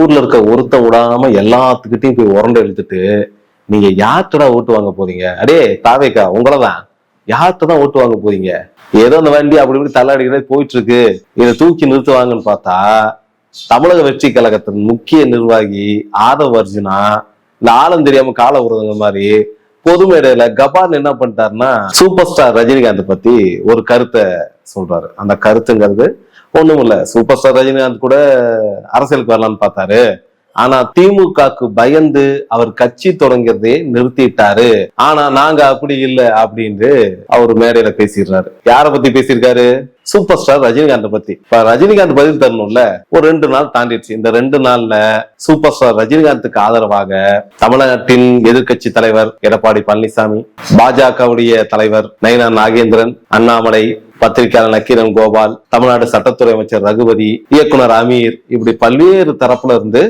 ஊர்ல இருக்க ஒருத்த விடாம எல்லாத்துக்கிட்டையும் போய் உரண்டை இழுத்துட்டு நீங்க யார்கிட்ட ஓட்டு வாங்க போறீங்க? அடே தாவேக்கா உங்களதான் யார்கிட்ட தான் ஓட்டு வாங்க போறீங்க? ஏதோ அந்த வண்டி அப்படி இப்படி தள்ளாடிக்கிட்டே போயிட்டு இருக்கு, இதை தூக்கி நிறுத்துவாங்கன்னு பார்த்தா தமிழக வெற்றி கழகத்தின் முக்கிய நிர்வாகி ஆதவ் அர்ஜுனா இந்த ஆழம் தெரியாம கால உறதுங்க மாதிரி பொது மேடையில கபான் என்ன பண்ணிட்டாருன்னா சூப்பர் ஸ்டார் ரஜினிகாந்த் பத்தி ஒரு கருத்தை சொல்றாரு. அந்த கருத்துங்கிறது ஒண்ணும் இல்ல, சூப்பர் ஸ்டார் ரஜினிகாந்த் கூட அரசியலுக்கு வரலான்னு பார்த்தாரு, ஆனா திமுகக்கு பயந்து அவர் கட்சி தொடங்கிறதே நிறுத்திட்டாரு. ஆனா நாங்க அப்படி இல்லை அப்படின்னு அவர் மேடையில பேசிடுறாரு. யார பத்தி பேசியிருக்காரு? சூப்பர் ஸ்டார் ரஜினிகாந்த் பத்தி. இப்ப ரஜினிகாந்த் பதில் தரணும்ல, ஒரு 2 நாள் தாண்டிடுச்சு. இந்த 2 நாள்ல சூப்பர் ஸ்டார் ரஜினிகாந்துக்கு ஆதரவாக தமிழ்நாட்டின் எதிர்கட்சி தலைவர் எடப்பாடி பழனிசாமி, பாஜகவுடைய தலைவர் நயினா நாகேந்திரன், அண்ணாமலை, பத்திரிகையாளர் நக்கீரன் கோபால், தமிழ்நாடு சட்டத்துறை அமைச்சர் ரகுபதி, இயக்குனர் அமீர், இப்படி பல்வேறு தரப்புல இருந்து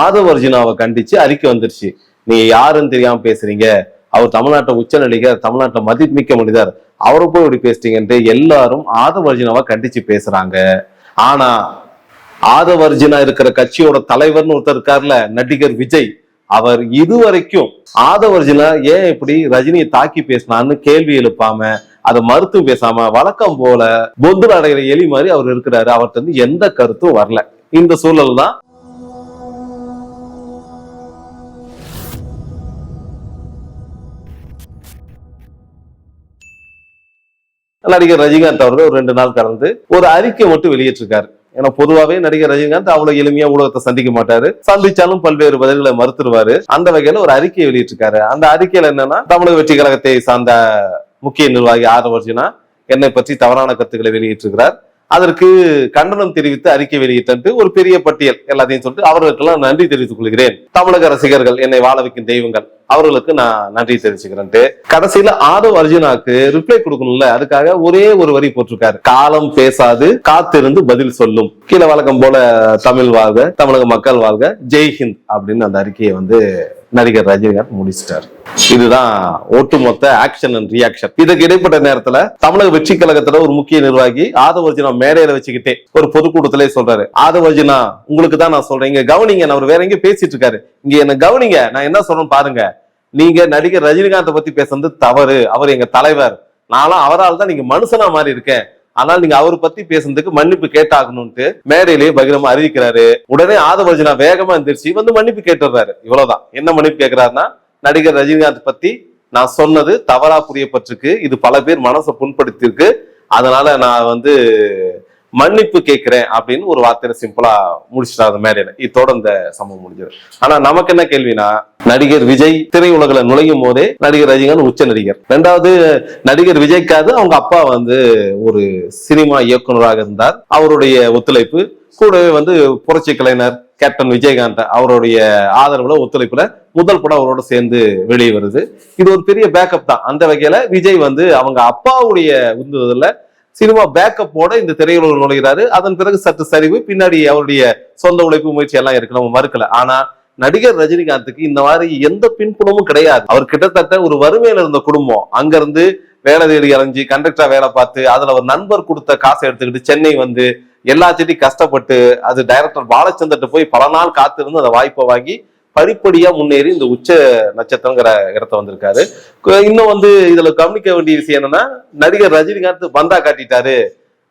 ஆதவ் அர்ஜுனாவை கண்டிச்சு அறிக்கை வந்துருச்சு. நீங்க யாருன்னு தெரியாம பேசுறீங்க, அவர் தமிழ்நாட்டை உச்ச நடிகர், தமிழ்நாட்டை மதிப்புமிக்க மனிதர், அவரை போய் இப்படி பேசிட்டீங்கன்ட்டு எல்லாரும் ஆதவ் அர்ஜுனாவை கண்டிச்சு பேசுறாங்க. ஆனா ஆதவ் அர்ஜுனா இருக்கிற கட்சியோட தலைவர்னு ஒருத்தர் இருக்காருல, நடிகர் விஜய், அவர் இதுவரைக்கும் ஆதவ் அர்ஜுனா ஏன் இப்படி ரஜினியை தாக்கி பேசினான்னு கேள்வி எழுப்பாம அதை மறுத்து பேசாம வழக்கம் போல பொந்துல அடைகிற எலி மாதிரி அவர் இருக்கிறாரு. அவர்கிட்ட இருந்து எந்த கருத்தும் வரல. இந்த சூழல் தான் நடிகர் ரஜினிகாந்த் அவர்கள் ஒரு 2 நாள் கடந்து ஒரு அறிக்கை மட்டும் வெளியிட்டிருக்காரு. ஏன்னா பொதுவாவே நடிகர் ரஜினிகாந்த் அவ்வளவு எளிமையா ஊடகத்தை சந்திக்க மாட்டாரு, சந்திச்சாலும் பல்வேறு பதில்களை மறுத்துருவாரு. அந்த வகையில ஒரு அறிக்கையை வெளியிட்டிருக்காரு. அந்த அறிக்கையில என்னன்னா, தமிழக வெற்றி கழகத்தை சார்ந்த முக்கிய நிர்வாகி ஆதவ் அர்ஜுனா என்னை பற்றி தவறான கருத்துக்களை வெளியிட்டிருக்கிறார், அதற்கு கண்டனம் தெரிவித்து அறிக்கை வெளியிட்டு ஒரு பெரிய பட்டியல் எல்லாத்தையும் சொல்லிட்டு அவர்களுக்கெல்லாம் நன்றி தெரிவித்துக் கொள்கிறேன், தமிழக ரசிகர்கள், என்னை வாழ வைக்கும் தெய்வங்கள், அவர்களுக்கு நான் நன்றி தெரிவிச்சுக்கிறேன். கடைசியில ஆதவ் அர்ஜுனாக்கு ரிப்ளை கொடுக்கணும்ல, அதுக்காக ஒரே ஒரு வரி போட்டிருக்காரு, காலம் பேசாது காத்திருந்து பதில் சொல்லும், கீழே வழக்கம் போல தமிழ் வாழ்க, தமிழக மக்கள் வாழ்க, ஜெய்ஹிந்த் அப்படின்னு அந்த அறிக்கையை நடிகர் ரஜினிகாந்த் முடிச்சிட்டாரு. இதுதான் ஒட்டுமொத்த ஆக்ஷன் அண்ட் ரியாக்ஷன். இதுக்கு இடைப்பட்ட நேரத்துல தமிழக வெற்றி கழகத்துல ஒரு முக்கிய நிர்வாகி ஆதவ் அர்ஜுனா மேடையில வச்சுக்கிட்டே ஒரு பொதுக்கூட்டத்திலே சொல்றாரு, ஆதவ் அர்ஜுனா உங்களுக்கு தான் நான் சொல்றேன், இங்க கவனிங்க, அவர் வேற எங்க பேசிட்டு இருக்காரு, இங்க என்ன கவனிங்க, நான் என்ன சொல்றேன் பாருங்க, நீங்க நடிகர் ரஜினிகாந்த் பத்தி பேசுறது தவறு, அவர் எங்க தலைவர், நானும் அவரால் தான் நீங்க மனுஷனா மாதிரி இருக்கேன், ஆனால் நீங்க அவரை பத்தி பேசுறதுக்கு மன்னிப்பு கேட்டாகணும்னு மேடையிலேயே பகிரமா அறிவிக்கிறாரு. உடனே ஆதவ் அர்ஜுனா வேகமா எந்திரிச்சு மன்னிப்பு கேட்டுறாரு. இவ்வளவுதான். என்ன மன்னிப்பு கேட்கிறாருன்னா, நடிகர் ரஜினிகாந்த் பத்தி நான் சொன்னது தவறா புரியப்பட்டிருக்கு, இது பல பேர் மனசை புண்படுத்திருக்கு, அதனால நான் மன்னிப்பு கேட்கிறேன் அப்படின்னு ஒரு வார்த்தையில சிம்பிளா முடிச்சிட்டாரு மேடையில. இதோட இந்த சம்பவம் முடிஞ்சது. ஆனா நமக்கு என்ன கேள்வினா, நடிகர் விஜய் திரையுலகில நுழையும் போதே நடிகர் ரஜினிகாந்த் உச்ச நடிகர். 2வது நடிகர் விஜய்க்காவது அவங்க அப்பா ஒரு சினிமா இயக்குநராக இருந்தார், அவருடைய ஒத்துழைப்பு கூடவே புரட்சி கலைஞர் கேப்டன் விஜயகாந்த் அவருடைய ஆதரவுல ஒத்துழைப்புல முதல் படம் அவரோட சேர்ந்து வெளியே வருது. இது ஒரு பெரிய பேக்கப் தான். அந்த வகையில விஜய் அவங்க அப்பாவுடைய உந்துதல்ல சினிமா பேக்கப்போட இந்த திரையுலகில் நுழைகிறாரு. அதன் பிறகு சற்று சரிவு, பின்னாடி அவருடைய சொந்த உழைப்பு முயற்சி எல்லாம் இருக்கு, நம்ம மறுக்கல. ஆனா நடிகர் ரஜினிகாந்துக்கு இந்த மாதிரி எந்த பின்புலமும் கிடையாது. அவர் கிட்டத்தட்ட ஒரு வறுமையில இருந்த குடும்பம், அங்கிருந்து வேலை தேடி அலைஞ்சு கண்டக்டரா வேலை பார்த்து அதுல ஒரு நண்பர் கொடுத்த காசை எடுத்துக்கிட்டு சென்னை எல்லாத்தையும் கஷ்டப்பட்டு அது டைரக்டர் பாலச்சந்தர்கிட்ட போய் பல நாள் காத்திருந்து அந்த வாய்ப்பை வாங்கி படிப்படியா முன்னேறி இந்த உச்ச நட்சத்திரங்கிற இடத்த வந்திருக்காரு. இன்னும் இதுல கவனிக்க வேண்டிய விஷயம் என்னன்னா, நடிகர் ரஜினிகாந்த் பந்தா காட்டிட்டாரு,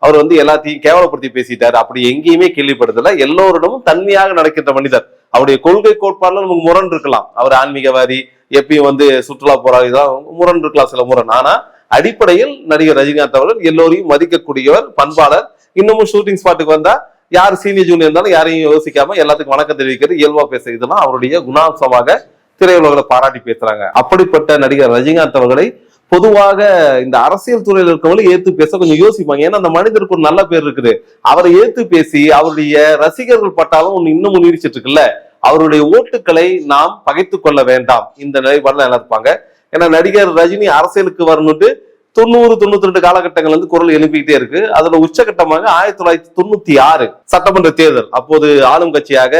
அவர் எல்லாத்தையும் கேவலப்படுத்தி பேசிட்டாரு, அப்படி எங்கேயுமே கேள்விப்படுத்தல. எல்லோரிடமும் தன்மையாக நடக்கின்ற மனிதர். அவருடைய கொள்கை கோட்பாடுல நமக்கு முரண் இருக்கலாம், அவர் ஆன்மீகவாதி, எப்பயும் சுற்றுலா போராளி தான், முரண் இருக்கலாம் சில முரண். ஆனா அடிப்படையில் நடிகர் ரஜினிகாந்த் அவர்கள் எல்லோரையும் மதிக்கக்கூடியவர், பண்பாளர். இன்னமும் ஷூட்டிங் ஸ்பாட்டுக்கு வந்தா யார் சீனியர் ஜூனியர் இருந்தாலும் யாரையும் யோசிக்காம எல்லாத்துக்கும் வணக்கம் தெரிவிக்கிறது, இயல்பா பேச, இதெல்லாம் அவருடைய குணாம்சமாக திரையுலகில் பாராட்டி பேசுறாங்க. அப்படிப்பட்ட நடிகர் ரஜினிகாந்த் அவர்களை பொதுவாக இந்த அரசியல் துறையில் இருக்கவங்களும் ஏத்து பேச கொஞ்சம் யோசிப்பாங்க. ஏன்னா அந்த மனிதருக்கு ஒரு நல்ல பேர் இருக்குது. அவரை ஏத்து பேசி அவருடைய ரசிகர்கள் பட்டாலும் இன்னமும் நீடிச்சிட்டு இருக்குல்ல, அவருடைய ஓட்டுக்களை நாம் பகைத்து கொள்ள வேண்டாம், இந்த நிலைப்பாடுல நல்லா இருப்பாங்க. ஏன்னா நடிகர் ரஜினி அரசியலுக்கு வரணுட்டு 90-92 காலகட்டங்கள் குரல் எழுப்பிக்கிட்டே இருக்கு. அதுல உச்சகட்டமாக 1996 சட்டமன்ற தேர்தல், அப்போது ஆளும் கட்சியாக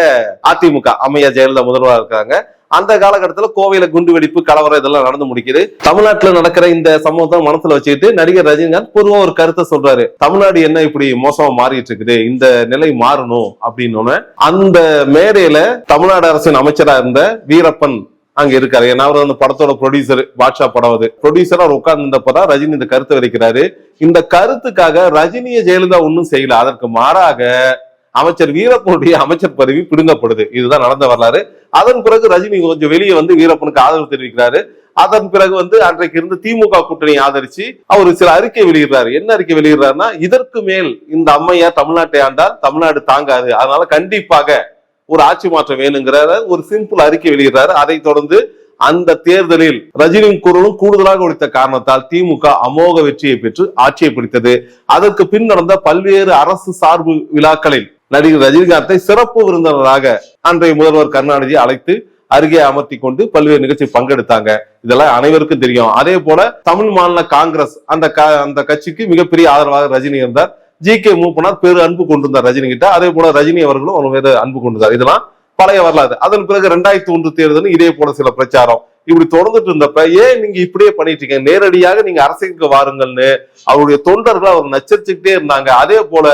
அதிமுக, அம்மையார் ஜெயலலிதா முதல்வராக இருக்காங்க. அந்த காலகட்டத்துல கோவையில குண்டு வெடிப்பு, கலவரம் இதெல்லாம் நடந்து முடிக்குது. தமிழ்நாட்டுல நடக்கிற இந்த சம்பவத்தை மனசுல வச்சுக்கிட்டு நடிகர் ரஜினிகாந்த் பொதுவா ஒரு கருத்தை சொல்றாரு. தமிழ்நாடு என்ன இப்படி மோசமா மாறிட்டு இருக்குது, இந்த நிலை மாறணும் அப்படின்னு. அந்த மேடையில தமிழ்நாடு அரசின் அமைச்சரா இருந்த வீரப்பன் அங்க இருக்காரு. ஏன்னா அவர் அந்த படத்தோட ப்ரொடியூசர், பாட்ஷா படம் ப்ரொடியூசரா அவர் உட்கார்ந்து இருந்தப்பதான் ரஜினி இந்த கருத்தை வைக்கிறாரு. இந்த கருத்துக்காக ரஜினியை ஜெயலலிதா ஒன்னும் செய்யல. அதற்கு மாறாக அமைச்சர் வீரப்பனுடைய அமைச்சர் பதவி பிடுங்கப்படுது. இதுதான் நடந்த வரலாறு. அதன் பிறகு ரஜினி கொஞ்சம் வெளியே வந்து வீரப்பனுக்கு ஆதரவு தெரிவிக்கிறாரு. அதன் பிறகு அன்றைக்கு இருந்து திமுக கூட்டணி ஆதரிச்சு அவர் சில அறிக்கை வெளியிடுறாரு. என்ன அறிக்கை வெளியிடுறாருன்னா, இதற்கு மேல் இந்த அம்மையா தமிழ்நாட்டை ஆண்டால் தமிழ்நாடு தாங்காது, அதனால கண்டிப்பாக ஒரு ஆட்சி மாற்றம் வேணுங்கிற ஒரு சிம்பிள் அறிக்கை வெளியிடுறாரு. அதை தொடர்ந்து அந்த தேர்தலில் ரஜினியின் குரலும் கூடுதலாக ஒழித்த காரணத்தால் திமுக அமோக வெற்றியை பெற்று ஆட்சியை பிடித்தது. அதற்கு பின் நடந்த பல்வேறு அரசு சார்பு விழாக்களில் நடிகர் ரஜினிகாந்தை சிறப்பு விருந்தினராக அன்றைய முதல்வர் கருணாநிதி அழைத்து அருகே அமர்த்தி கொண்டு பல்வேறு நிகழ்ச்சி பங்கெடுத்தாங்க. இதெல்லாம் அனைவருக்கும் தெரியும். அதே போல தமிழ் மாநில காங்கிரஸ் அந்த கட்சிக்கு மிகப்பெரிய ஆதரவாக ரஜினி இருந்தார். ஜி.கே. மூப்பனார் பெரு அன்பு கொண்டிருந்தார் ரஜினி கிட்ட. அதே போல ரஜினி அவர்களும் அவர் மீது அன்பு கொண்டிருந்தார். இதெல்லாம் பழைய வரலாறு. அதன் பிறகு 2001 தேர்தல் இதே போல சில பிரச்சாரம் இப்படி தொடர்ந்துட்டு இருந்தப்ப, ஏன் நீங்க இப்படியே பண்ணிட்டு இருக்கீங்க, நேரடியாக நீங்க அரசியலுக்கு வாருங்கள்னு அவருடைய தொண்டர்கள் அவர் நச்சரிச்சுக்கிட்டே இருந்தாங்க. அதே போல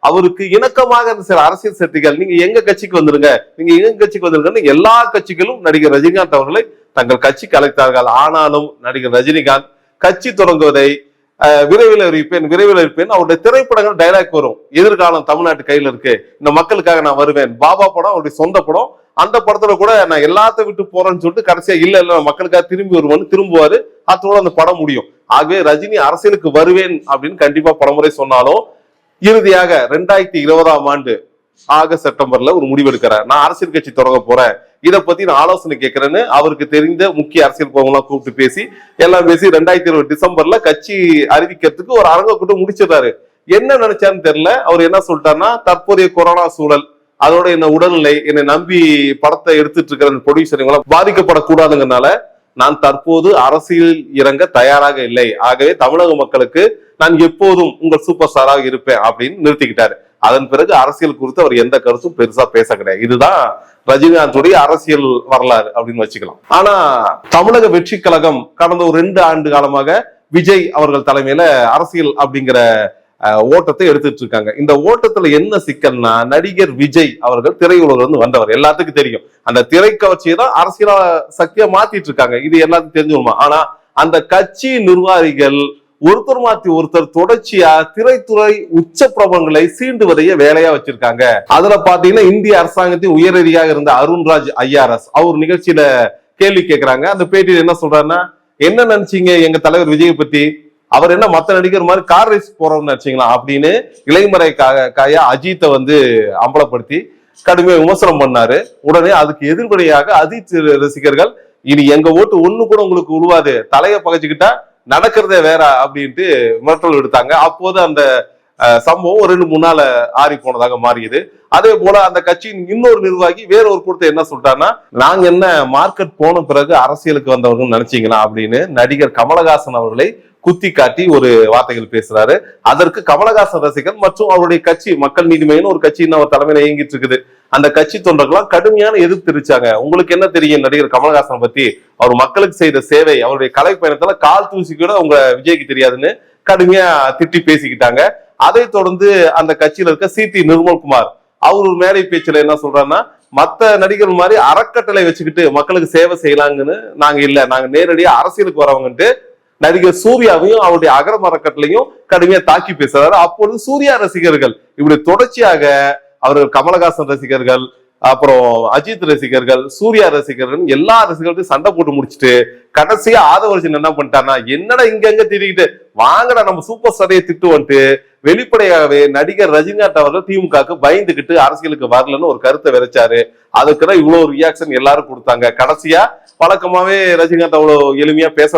அவருக்கு இணக்கமாக சில அரசியல் சக்திகள், நீங்க எங்க கட்சிக்கு வந்துருங்க, நீங்க எங்க கட்சிக்கு வந்துருங்கன்னு எல்லா கட்சிகளும் நடிகர் ரஜினிகாந்த் அவர்களை தங்கள் கட்சிக்கு அழைத்தார்கள். ஆனாலும் நடிகர் ரஜினிகாந்த் கட்சி தொடங்குவதை விரைவில் இருப்பேன். அவருடைய திரைப்படங்கள் டைலாக் வரும், எதிர்காலம் தமிழ்நாட்டு கையில இருக்கு, இந்த மக்களுக்காக நான் வருவேன். பாபா படம் அவருடைய சொந்த படம். அந்த படத்துல கூட நான் எல்லாத்த விட்டு போறேன்னு சொல்லிட்டு கடைசியா இல்ல மக்களுக்காக திரும்பி வருவான்னு திரும்புவாரு. அதோட அந்த படம் முடியும். ஆகவே ரஜினி அரசியலுக்கு வருவேன் அப்படின்னு கண்டிப்பா பலமுறை சொன்னாலும் இறுதியாக 2020ஆம் ஆண்டு ஆகஸ்ட் செப்டம்பர்ல ஒரு முடிவு எடுக்கிறார். நான் அரசியல் கட்சி தொடங்க போறேன், இதை பத்தி நான் ஆலோசனை கேட்கிறேன்னு அவருக்கு தெரிந்த முக்கிய அரசியல் போகலாம் கூப்பிட்டு பேசி எல்லாம் பேசி 2020 டிசம்பர்ல கட்சி அறிவிக்கிறதுக்கு ஒரு அரங்க கூட்டம் முடிச்சிடுறாரு. என்ன நினைச்சான்னு தெரியல. அவர் என்ன சொல்லிட்டாருன்னா, தற்போதைய கொரோனா சூழல், அதோட என்ன உடல்நிலை, என்னை நம்பி படத்தை எடுத்துட்டு இருக்கிற ப்ரொடியூசர் பாதிக்கப்படக்கூடாதுங்கிறதுனால நான் தற்போது அரசியல் இறங்க தயாராக இல்லை. ஆகவே தமிழக மக்களுக்கு நான் எப்போதும் உங்கள் சூப்பர் ஸ்டாராக இருப்பேன் அப்படின்னு நிறுத்திக்கிட்டாரு. அதன் பிறகு அரசியல் குறித்து அவர் எந்த கருத்தும் பெருசா பேச கிடையாது. இதுதான் ரஜினிகாந்துடைய அரசியல் வரலாறு அப்படின்னு வச்சுக்கலாம். ஆனா தமிழக வெற்றி கழகம் கடந்த ஒரு 2 ஆண்டு காலமாக விஜய் அவர்கள் தலைமையில அரசியல் அப்படிங்கிற ஓட்டத்தை எடுத்துட்டு இருக்காங்க. இந்த ஓட்டத்துல என்ன சிக்கல்னா, நடிகர் விஜய் அவர்கள் திரையுலகில் இருந்து வந்தவர், எல்லாத்துக்கும் தெரியும். அந்த திரை கவர்ச்சியை தான் அரசியலா சக்தியா மாத்திட்டு இருக்காங்க. இது எல்லாத்துக்கும் தெரிஞ்சுமா. ஆனா அந்த கட்சி நிர்வாகிகள் ஒருத்தர் மாத்தி ஒருத்தர் தொடர்ச்சியா திரைத்துறை உச்ச பிரபலங்களை சீண்டுவதைய வேலையா வச்சிருக்காங்க. அதுல பாத்தீங்கன்னா இந்திய அரசாங்கத்தின் உயரதியாக இருந்த அருண்ராஜ் IRS அவர் நிகழ்ச்சியில கேள்வி கேட்கிறாங்க. அந்த பேட்டியில என்ன சொல்றாருன்னா, என்ன நினைச்சீங்க எங்க தலைவர் விஜய் பத்தி, அவர் என்ன மத்த நடிகர் மாதிரி கார் ரேஸ் போறோம்னு நினைச்சீங்களா அப்படின்னு இளைமறை காயா அஜித்தை அம்பலப்படுத்தி கடுமையா விமர்சனம் பண்ணாரு. உடனே அதுக்கு எதிர்படியாக அஜித் ரசிகர்கள், இனி எங்க ஓட்டு ஒண்ணு கூட உங்களுக்கு உருவாது, தலையை பகைச்சுக்கிட்டா நடக்கிறதே வேற அப்படின்ட்டு மிரட்டல் எடுத்தாங்க. அப்போது அந்த சம்பவம் ஒரு 2-3 நாள் ஆறி போனதாக மாறியது. அதே போல அந்த கட்சியின் இன்னொரு நிர்வாகி வேற ஒரு கூட்டத்தை என்ன சொல்லிட்டாருன்னா, நாங்க என்ன மார்க்கெட் போன பிறகு அரசியலுக்கு வந்தவர்கள் நினைச்சீங்களா அப்படின்னு நடிகர் கமலஹாசன் அவர்களை குத்தி காட்டி ஒரு வார்த்தைகள் பேசுறாரு. அதற்கு கமலஹாசன் ரசிகர் மற்றும் அவருடைய கட்சி மக்கள் நீதி மய்யம்னு ஒரு கட்சி அவர் தலைமையில இயங்கிட்டு இருக்குது, அந்த கட்சி தொண்டர்கள்லாம் கடுமையான எதிர்ப்பு தெரிவிச்சாங்க. உங்களுக்கு என்ன தெரியும் நடிகர் கமலஹாசன் பத்தி, அவர் மக்களுக்கு செய்த சேவை, அவருடைய கலை பயணத்துல கால் தூசி கூட உங்க விஜய்க்கு தெரியாதுன்னு கடுமையா திட்டி பேசிக்கிட்டாங்க. அதை தொடர்ந்து அந்த கட்சியில இருக்க சி.டி. நிர்மல்குமார் அவர் ஒரு மேடை பேச்சுல என்ன சொல்றாருன்னா, மத்த நடிகர்கள் மாதிரி அறக்கட்டளை வச்சுக்கிட்டு மக்களுக்கு சேவை செய்யலாங்கன்னு நாங்க இல்ல, நாங்க நேரடியா அரசியலுக்கு வரவங்கன்ட்டு நடிகர் சூர்யாவையும் அவருடைய அகரம் அறக்கட்டளையும் கடுமையா தாக்கி பேசுறாரு. அப்பொழுது சூர்யா ரசிகர்கள் இப்படி தொடர்ச்சியாக அவர்கள் கமலஹாசன் ரசிகர்கள், அப்புறம் அஜித் ரசிகர்கள், சூர்யா ரசிகர்கள் எல்லா ரசிகர்களையும் சண்டை போட்டு முடிச்சுட்டு கடைசியா ஆதவர்ஜன் என்ன பண்ணிட்டாருன்னா, என்னடா இங்க திரிக்கிட்டு வாங்கடா நம்ம சூப்பர் ஸ்டாரையை திட்டு வந்துட்டு வெளிப்படையாகவே நடிகர் ரஜினிகாந்த் அவர்கள் திமுகவுக்கு பயந்துகிட்டு அரசியலுக்கு வரலன்னு ஒரு கருத்தை விதைச்சாரு. அதுக்குதான் இவ்வளவு ரியாக்ஷன் எல்லாரும் கொடுத்தாங்க. கடைசியா வழக்கமாவே ரஜினிகாந்த் அவ்வளவு எளிமையா பேச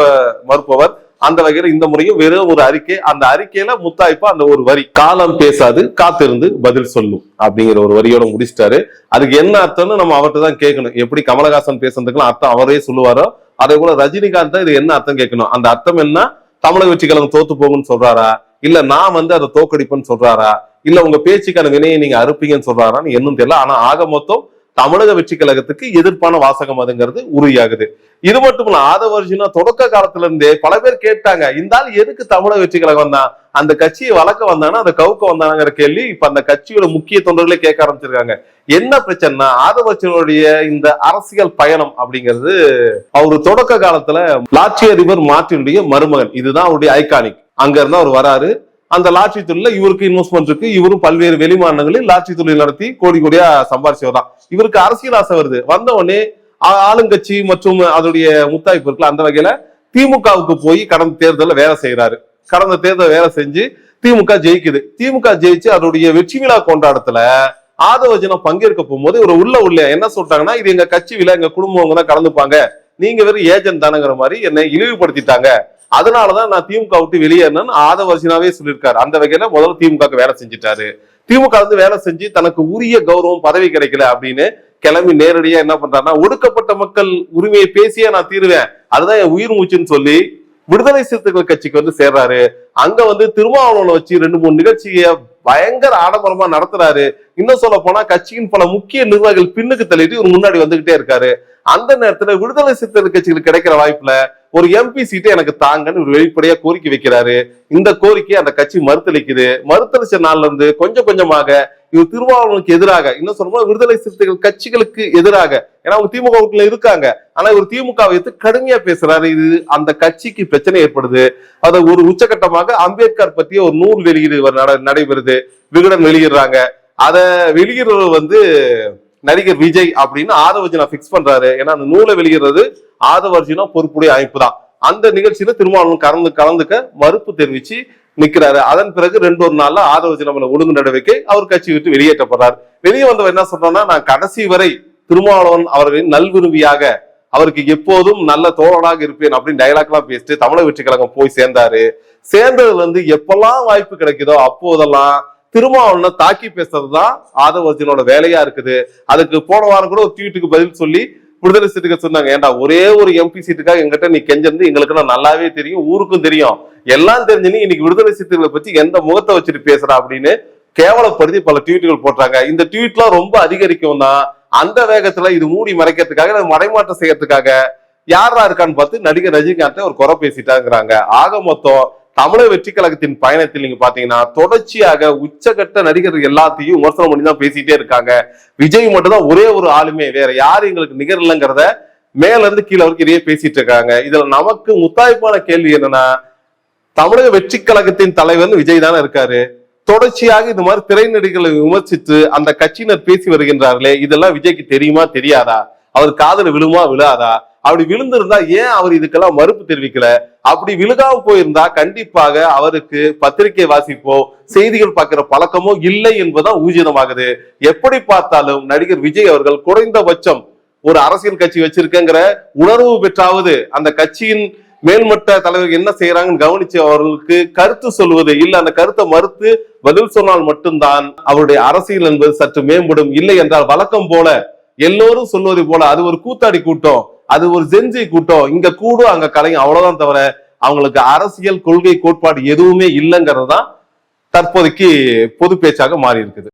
மறுப்பவர். அந்த வகையில இந்த முறையும் வெறும் ஒரு அறிக்கை, அந்த அறிக்கையில முத்தாய்ப்பா அந்த ஒரு வரி, காலம் பேசாது காத்திருந்து பதில் சொல்லும் அப்படிங்கிற ஒரு வரியோட முடிச்சிட்டாரு. அதுக்கு என்ன அர்த்தம்னு நம்ம அவர்கிட்ட தான் கேட்கணும். எப்படி கமலஹாசன் பேசுறதுக்குலாம் அர்த்தம் அவரே சொல்லுவாரோ, அதே போல ரஜினிகாந்த் தான் இது என்ன அர்த்தம் கேட்கணும். அந்த அர்த்தம் என்ன, தமிழக வெற்றி கழகம் தோத்து போகும்னு சொல்றாரா, இல்ல நான் அதை தோக்கடிப்பேன்னு சொல்றாரா, இல்ல உங்க பேச்சுக்கான வினையை நீங்க அறுப்பீங்கன்னு சொல்றாரான்னு என்னன்னு தெரியல. ஆனா ஆக மொத்தம் தமிழக வெற்றி கழகத்துக்கு எதிர்ப்பான வாசகம் அதுங்கிறது உறுதியாகுது. இது மட்டும் இல்ல, ஆதவ அர்ஜுனா தொடக்க காலத்துல இருந்தே பல பேர் கேட்டாங்க, இந்த ஆள் எதுக்கு தமிழக வெற்றி கழகம் வந்தான், அந்த கட்சியை வளர்க்க வந்தானா அந்த கவுக்க வந்தாங்கிற கேள்வி இப்ப அந்த கட்சியோட முக்கிய தொண்டர்களே கேட்க ஆரம்பிச்சிருக்காங்க. என்ன பிரச்சனைனா, ஆதவ அர்ஜுனுடைய இந்த அரசியல் பயணம் அப்படிங்கிறது அவரு தொடக்க காலத்துல லாட்சி அதிபர் மார்ட்டினுடைய மருமகன், இதுதான் அவருடைய ஐகானிக். அங்க இருந்தா அவர் வராரு. அந்த லாட்சி தொழில இவருக்கு இன்வெஸ்ட்மெண்ட் இருக்கு. இவரும் பல்வேறு வெளிமாநிலங்களில் லாட்சி தொழில் நடத்தி கோடி கோடியா சம்பாரிச்சவர் தான். இவருக்கு அரசியல் ஆசை வருது. வந்த உடனே ஆளுங்கட்சி மற்றும் அதோடைய முத்தாய்ப்பு இருக்குல்ல, அந்த வகையில திமுகவுக்கு போய் கடந்த தேர்தலில் வேலை செய்யறாரு. கடந்த தேர்தல் வேலை செஞ்சு திமுக ஜெயிக்குது. திமுக ஜெயிச்சு அதோடைய வெற்றி விழா கொண்டாடத்துல ஆதவ அர்ஜுனா பங்கேற்க போகும்போது ஒரு உள்ள என்ன சொல்றாங்கன்னா, இது எங்க கட்சி விழா, எங்க குடும்பம் தான் கலந்துப்பாங்க, நீங்க வெறும் ஏஜென்ட் தானங்கிற மாதிரி என்னை இழிவுபடுத்திட்டாங்க, அதனாலதான் நான் திமுக விட்டு வெளியேறணும்னு ஆதவ அர்ஜுனாவே சொல்லியிருக்காரு. அந்த வகையில முதல்ல திமுக வேலை செஞ்சுட்டாரு. திமுக வந்து வேலை செஞ்சு தனக்கு உரிய கௌரவம் பதவி கிடைக்கல அப்படின்னு கிளம்பி நேரடியா என்ன பண்றாருன்னா, ஒடுக்கப்பட்ட மக்கள் உரிமையை பேசியே நான் தீருவேன், அதுதான் என் உயிர் மூச்சுன்னு சொல்லி விடுதலை சிறுத்தைகள் கட்சிக்கு வந்து சேர்றாரு. அங்க வந்து திருமாவளவனை வச்சு 2-3 நிகழ்ச்சியை பயங்கர ஆடம்பரமா நடத்துறாரு. இன்னும் சொல்ல போனா கட்சியின் பல முக்கிய நிர்வாகிகள் பின்னுக்கு தள்ளிட்டு இவர் முன்னாடி வந்துகிட்டே இருக்காரு. அந்த நேரத்துல விடுதலை சிறுத்தைகள் கட்சிகளுக்கு கிடைக்கிற வாய்ப்புல ஒரு எம்பி சீட்டை எனக்கு தாங்கன்னு ஒரு வெளிப்படையா கோரிக்கை வைக்கிறாரு. இந்த கோரிக்கையை அந்த கட்சி மறுத்தளிக்குது. மறுத்தளிச்ச நாள்ல இருந்து கொஞ்சம் கொஞ்சமாக இவர் திருமாவளவனுக்கு எதிராக, இன்னும் சொல்ல விடுதலை சிறுத்தைகள் கட்சிகளுக்கு எதிராக, ஏன்னா அவங்க திமுக இருக்காங்க, ஆனா இவர் திமுகவை எடுத்து கடுமையா பேசுறாரு. இது அந்த கட்சிக்கு பிரச்சனை ஏற்படுது. அத ஒரு உச்சகட்டமாக அம்பேத்கர் பற்றிய ஒரு நூல் வெளியீடு நடைபெறுது. விகடன் வெளியிடுறாங்க. அத வெளியிடுறது வந்து நடிகர் விஜய் அப்படின்னு ஆதவ அர்ஜுனா பிக்ஸ் பண்றாரு. ஏன்னா அந்த நூலை வெளியிடுறது ஆதவ அர்ஜுனா பொறுப்புடைய அமைப்பு தான். அந்த நிகழ்ச்சியில திருமாவளவன் கலந்துக்க மறுப்பு தெரிவிச்சு நிக்கிறாரு. அதன் பிறகு 2-1 நாள்ல ஆதவ அர்ஜுனா ஒழுங்கு நடவடிக்கை, அவர் கட்சி விட்டு வெளியேற்றப்படுறாரு. வெளியே வந்தவர் என்ன சொல்றான்னா, நான் கடைசி வரை திருமாவளவன் அவர்களின் நல்விரும்பியாக, அவருக்கு எப்போதும் நல்ல தோழனாக இருப்பேன் அப்படின்னு டைலாக் எல்லாம் பேசிட்டு தமிழக வெற்றி கழகம் போய் சேர்ந்தாரு. சேர்ந்ததுல இருந்து எப்பெல்லாம் வாய்ப்பு கிடைக்குதோ அப்போதெல்லாம் திருமாவளவனை தாக்கி பேசுறதுதான் ஆதவ அர்ஜுனோட வேலையா இருக்குது. அதுக்கு போன வாரம் கூட ஒரு ட்வீட்டுக்கு பதில் சொல்லி விடுதலை சிறுத்தைகள் சொன்னாங்க, ஏன்டா ஒரே ஒரு எம்பி சீட்டுக்காக எங்கிட்ட நீ கெஞ்சிருந்து எங்களுக்கு நல்லாவே தெரியும், ஊருக்கும் தெரியும், எல்லாம் தெரிஞ்சு நீ இன்னைக்கு விடுதலை சிறுத்தைகளை பத்தி எந்த முகத்தை வச்சுட்டு பேசுறா அப்படின்னு கேவலப்படுத்தி பல ட்வீட்டுகள் போட்டாங்க. இந்த ட்வீட்லாம் ரொம்ப அதிகரிக்கும் தான். அந்த வேகத்துல இது மூடி மறைக்கிறதுக்காக, மறைமாற்றம் செய்யறதுக்காக யாரா இருக்கான்னு பார்த்து நடிகர் ரஜினிகாந்தை ஒரு குறை பேசிட்டாங்கிறாங்க. ஆக மொத்தம் தமிழக வெற்றி கழகத்தின் பயணத்தில் நீங்க பாத்தீங்கன்னா தொடர்ச்சியாக உச்சகட்ட நடிகர்கள் எல்லாத்தையும் விமர்சனம் பண்ணி தான் பேசிட்டே இருக்காங்க. விஜய் மட்டும் தான் ஒரே ஒரு ஆளுமே, வேற யாரும் எங்களுக்கு நிகர் இல்லைங்கிறத மேல இருந்து கீழே வரைக்கும் இதையே பேசிட்டு இருக்காங்க. இதுல நமக்கு முத்தாய்ப்பான கேள்வி என்னன்னா, தமிழக வெற்றி கழகத்தின் தலைவர் விஜய் தானே இருக்காரு. தொடர்ச்சியாக இந்த மாதிரி திரை நடிகர்களை விமர்சித்து அந்த கட்சியினர் பேசி வருகின்றார்களே, இதெல்லாம் விஜய்க்கு தெரியுமா தெரியாதா? அவர் காதல விழுமா விழாதா? அப்படி விழுந்திருந்தா ஏன் அவர் இதுக்கெல்லாம் மறுப்பு தெரிவிக்கல? அப்படி விழுகாம போயிருந்தா கண்டிப்பாக அவருக்கு பத்திரிகை வாசிப்போ செய்திகள் பார்க்கிற பழக்கமோ இல்லை என்பதுதான் ஊர்ஜிதமாகுது. எப்படி பார்த்தாலும் நடிகர் விஜய் அவர்கள் குறைந்தபட்சம் ஒரு அரசியல் கட்சி வச்சிருக்கங்கிற உணர்வு பெற்றாவது அந்த கட்சியின் மேல்மட்ட தலைவர் என்ன செய்யறாங்கன்னு கவனிச்சு அவர்களுக்கு கருத்து சொல்வது, இல்ல அந்த கருத்தை மறுத்து பதில் சொன்னால் மட்டும்தான் அவருடைய அரசியல் என்பது சற்று மேம்படும். இல்லை என்றால் வழக்கம் போல எல்லோரும் சொல்வது போல அது ஒரு கூத்தாடி கூட்டம், அது ஒரு ஜென்ஜி கூட்டம், இங்க கூடும் அங்க கலையும், அவ்வளவுதான் தவிர அவங்களுக்கு அரசியல் கொள்கை கோட்பாடு எதுவுமே இல்லைங்கிறது தான் தற்போதைக்கு பொது பேச்சாக மாறி இருக்குது.